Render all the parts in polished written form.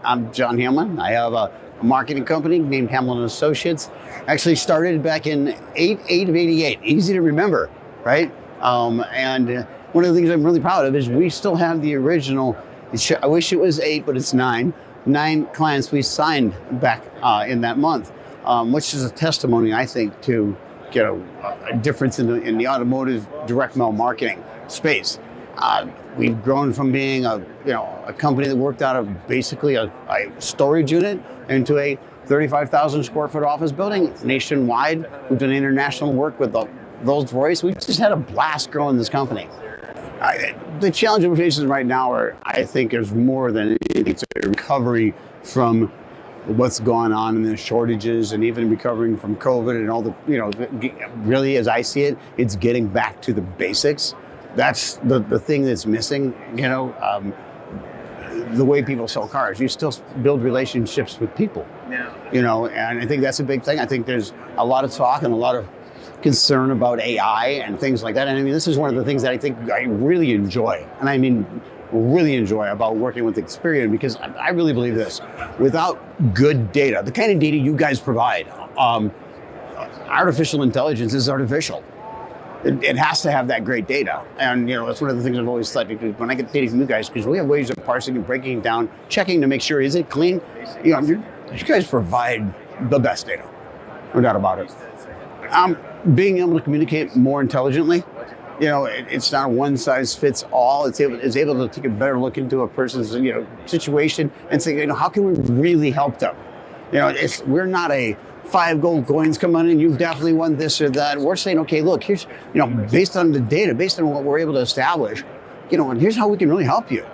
I'm John Hamlin. I have a marketing company named Hamlin Associates. Actually started back in 8 of 88. Easy to remember, right? And one of the things I'm really proud of is we still have the original. I wish it was 8, but it's 9. 9 clients we signed back in that month, which is a testimony, I think, to a difference in the automotive direct mail marketing space. We've grown from being a company that worked out of basically a storage unit into a 35,000 square foot office building nationwide. We've done international work with the Rolls-Royce. We've just had a blast growing this company. The challenge we're facing right now I think is more than anything, it's a recovery from what's gone on in the shortages and even recovering from COVID and all the, really, as I see it, it's getting back to the basics. That's the thing that's missing, the way people sell cars. You still build relationships with people, and I think that's a big thing. I think there's a lot of talk and a lot of concern about AI and things like that. And I mean, this is one of the things that I think I really enjoy. And I mean, really enjoy about working with Experian, because I really believe this. Without good data, the kind of data you guys provide, artificial intelligence is artificial. It has to have that great data. And, that's one of the things I've always thought, when I get data from you guys, because we have ways of parsing and breaking it down, checking to make sure, is it clean? You guys provide the best data, no doubt about it. Being able to communicate more intelligently, it's not a one size fits all. It's able to take a better look into a person's, situation and say, how can we really help them? We're not a 5 gold coins come on in, you've definitely won this or that. We're saying, okay, look, here's, based on the data, based on what we're able to establish, and here's how we can really help you.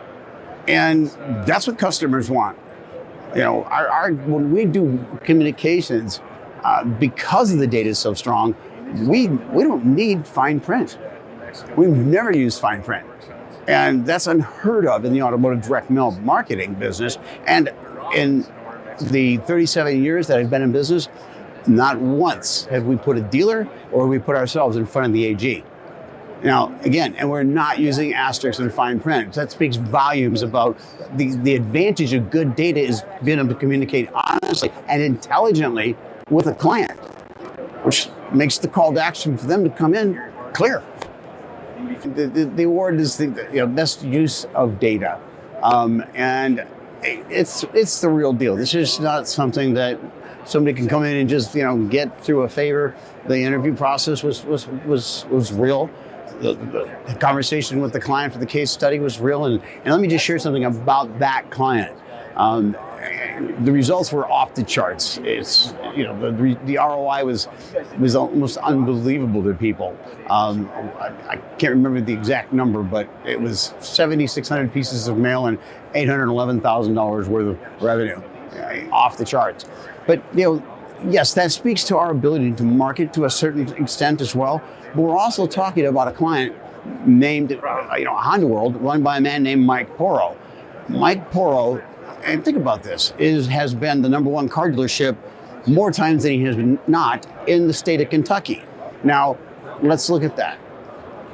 And that's what customers want. When we do communications, because the data is so strong, we don't need fine print. We've never used fine print. And that's unheard of in the automotive direct mail marketing business. And in the 37 years that I've been in business, not once have we put a dealer or we put ourselves in front of the AG. Now, again, and we're not using asterisks and fine print. That speaks volumes about the advantage of good data is being able to communicate honestly and intelligently with a client, which makes the call to action for them to come in clear. The award is the best use of data, and it's the real deal. This is not something that somebody can come in and just get through a favor. The interview process was real. The conversation with the client for the case study was real, and let me just share something about that client. The results were off the charts. It's the ROI was almost unbelievable to people. I can't remember the exact number, but it was 7,600 pieces of mail and $811,000 worth of revenue, off the charts. But yes, that speaks to our ability to market to a certain extent as well. But we're also talking about a client named Honda World, run by a man named Mike Porro. Mike Porro. And think about this, has been the number 1 car dealership more times than he has been not in the state of Kentucky. Now, let's look at that.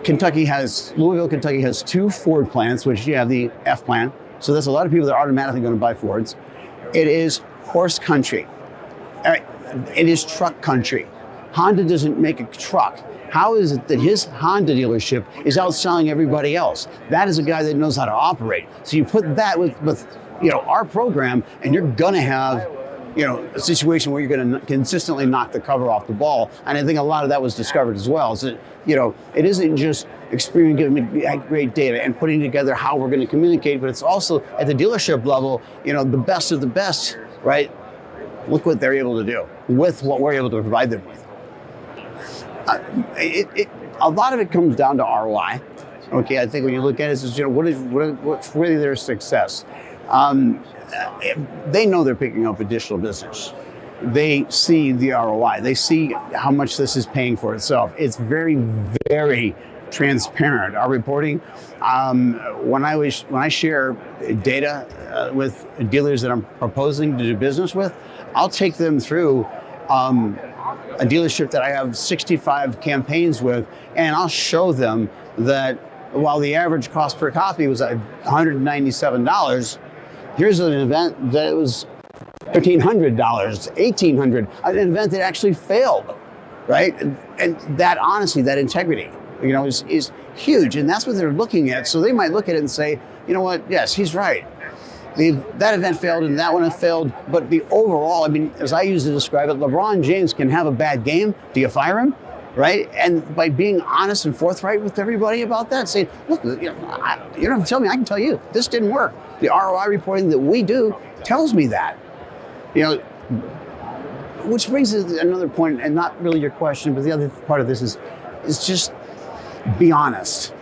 Louisville, Kentucky has 2 Ford plants, which you have the F plant. So there's a lot of people that are automatically going to buy Fords. It is horse country. It is truck country. Honda doesn't make a truck. How is it that his Honda dealership is outselling everybody else? That is a guy that knows how to operate. So you put that with our program, and you're gonna have, a situation where you're gonna consistently knock the cover off the ball. And I think a lot of that was discovered as well. So, it isn't just Experian giving me great data and putting together how we're gonna communicate, but it's also at the dealership level, the best of the best, right? Look what they're able to do with what we're able to provide them with. A lot of it comes down to ROI. Okay, I think when you look at it, it's what's really their success. They know they're picking up additional business. They see the ROI. They see how much this is paying for itself. It's very, very transparent. Our reporting, when I share data with dealers that I'm proposing to do business with, I'll take them through a dealership that I have 65 campaigns with, and I'll show them that while the average cost per copy was $197, Here's an event that was $1,300, $1,800, an event that actually failed, right? And that honesty, that integrity, is huge. And that's what they're looking at. So they might look at it and say, you know what? Yes, he's right. That event failed and that one failed. But the overall, as I used to describe it, LeBron James can have a bad game. Do you fire him? Right? And by being honest and forthright with everybody about that, saying, look, you don't have to tell me, I can tell you, this didn't work. The ROI reporting that we do tells me that. Which brings us to another point, and not really your question, but the other part of this is just be honest.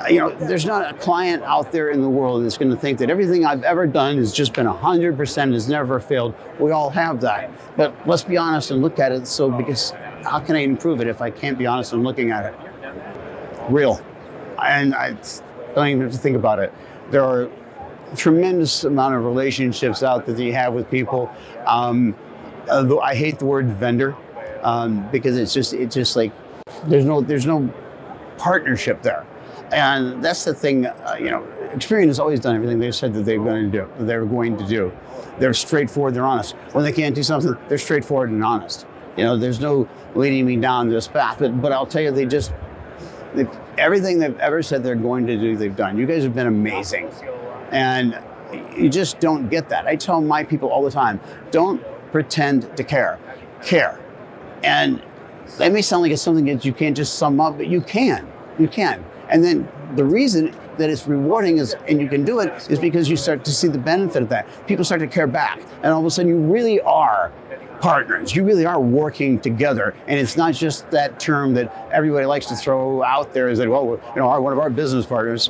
There's not a client out there in the world that's going to think that everything I've ever done has just been 100%, has never failed. We all have that. But let's be honest and look at it. Because how can I improve it if I can't be honest and looking at it? Real. And I don't even have to think about it. There are a tremendous amount of relationships out there that you have with people. Although I hate the word vendor because it's just like there's no partnership there. And that's the thing, Experian has always done everything they said that they were going to do. They're straightforward, they're honest. When they can't do something, they're straightforward and honest. There's no leading me down this path, but I'll tell you, everything they've ever said they're going to do, they've done. You guys have been amazing. And you just don't get that. I tell my people all the time, don't pretend to care. Care. And that may sound like it's something that you can't just sum up, but you can. You can. And then the reason that it's rewarding and you can do it is because you start to see the benefit of that. People start to care back. And all of a sudden you really are partners. You really are working together. And it's not just that term that everybody likes to throw out there is that, well, one of our business partners.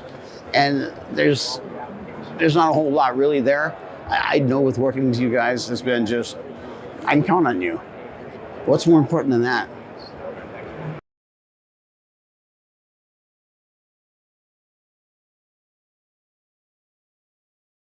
And there's not a whole lot really there. I know with working with you guys, it's been just, I can count on you. What's more important than that?